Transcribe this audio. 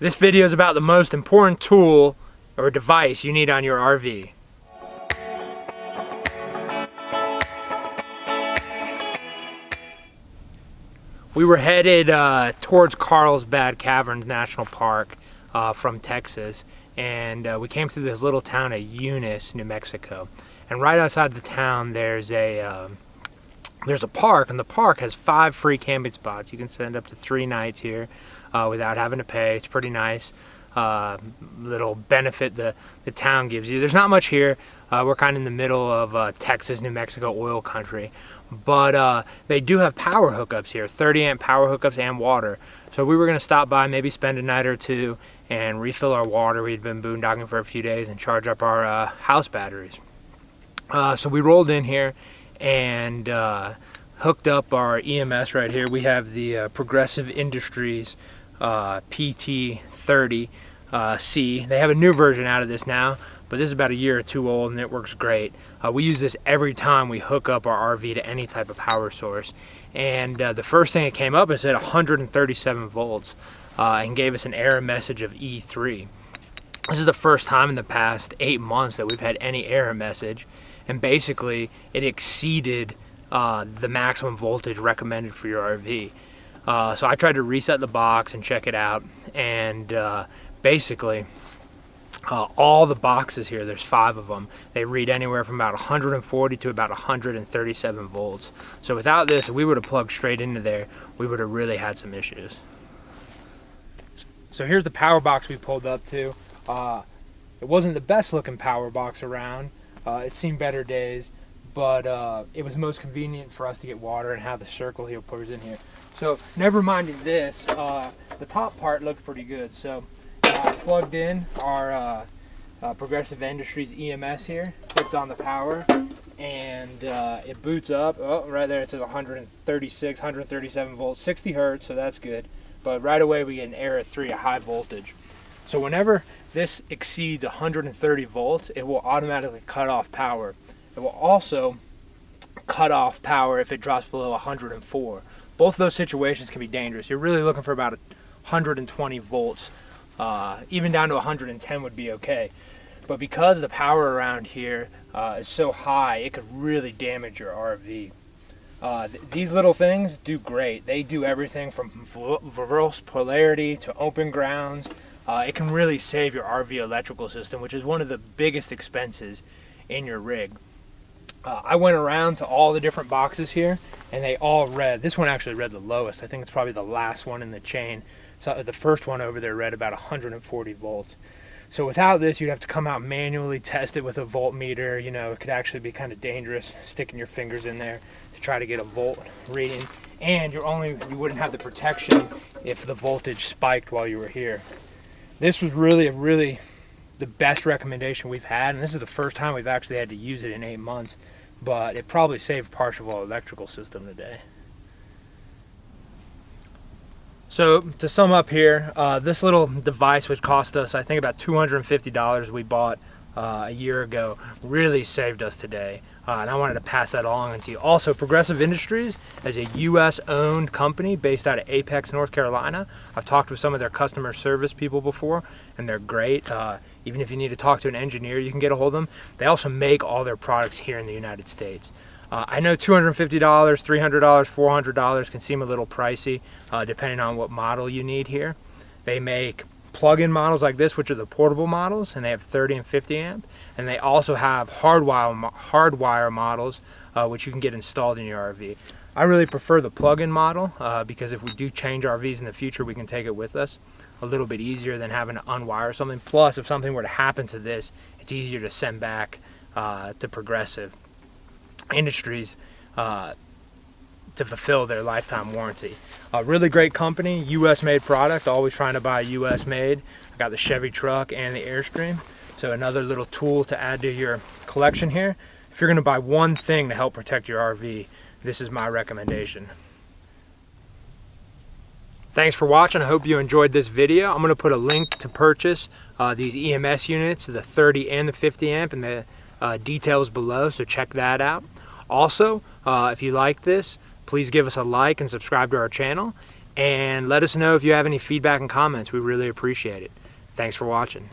This video is about the most important tool or device you need on your RV. We were headed towards Carlsbad Caverns National Park from Texas, and we came through this little town of Eunice, New Mexico. And right outside the town there's a park, and the park has 5 free camping spots. You can spend up to 3 nights here without having to pay. It's pretty nice. Little benefit the town gives you. There's not much here. We're kind of in the middle of Texas, New Mexico oil country, but they do have power hookups here, 30 amp power hookups and water. So we were going to stop by, maybe spend a night or two and refill our water. We'd been boondocking for a few days and charge up our house batteries. So we rolled in here and hooked up our EMS right here. We have the Progressive Industries PT30C. They have a new version out of this now, but this is about a year or two old and it works great. We use this every time we hook up our RV to any type of power source. And the first thing that came up, it said 137 volts and gave us an error message of E3. This is the first time in the past 8 months that we've had any error message, and basically it exceeded the maximum voltage recommended for your RV. So I tried to reset the box and check it out, and basically all the boxes here, there's 5 of them, they read anywhere from about 140 to about 137 volts. So without this, if we would have plugged straight into there, we would have really had some issues. So here's the power box we pulled up to. It wasn't the best looking power box around. It's seen better days, but it was most convenient for us to get water and have the circle here pours in here. So never minding this, the top part looked pretty good. So I plugged in our Progressive Industries EMS here, flipped on the power, and it boots up. Oh, right there it says 136, 137 volts, 60 hertz, so that's good. But right away we get an error at 3, a high voltage. So whenever this exceeds 130 volts, it will automatically cut off power. It will also cut off power if it drops below 104. Both of those situations can be dangerous. You're really looking for about 120 volts. Even down to 110 would be okay. But because the power around here is so high, it could really damage your RV. These little things do great. They do everything from reverse polarity to open grounds. It can really save your RV electrical system, which is one of the biggest expenses in your rig. I went around to all the different boxes here, and they all read. This one actually read the lowest. I think it's probably the last one in the chain. So the first one over there read about 140 volts. So without this, you'd have to come out manually, test it with a voltmeter. You know, it could actually be kind of dangerous sticking your fingers in there to try to get a volt reading. And you wouldn't have the protection if the voltage spiked while you were here. This was really the best recommendation we've had, and this is the first time we've actually had to use it in 8 months, but it probably saved parts of our electrical system today. So to sum up here, this little device, which cost us I think about $250 we bought a year ago, really saved us today, and I wanted to pass that along to you. Also, Progressive Industries is a US owned company based out of Apex, North Carolina. I've talked with some of their customer service people before, and they're great. Even if you need to talk to an engineer, you can get a hold of them. They also make all their products here in the United States. I know $250, $300, $400 can seem a little pricey depending on what model you need here. They make plug-in models like this, which are the portable models, and they have 30 and 50 amp. And they also have hardwire models, which you can get installed in your RV. I really prefer the plug-in model because if we do change RVs in the future, we can take it with us. A little bit easier than having to unwire something. Plus, if something were to happen to this, it's easier to send back to Progressive Industries to fulfill their lifetime warranty. A really great company, US made product, always trying to buy US made. I got the Chevy truck and the Airstream. So another little tool to add to your collection here. If you're going to buy one thing to help protect your RV, this is my recommendation. Thanks for watching. I hope you enjoyed this video. I'm going to put a link to purchase these EMS units, the 30 and the 50 amp, and the details below, so check that out. Also, if you like this, please give us a like and subscribe to our channel. And let us know if you have any feedback and comments. We really appreciate it. Thanks for watching.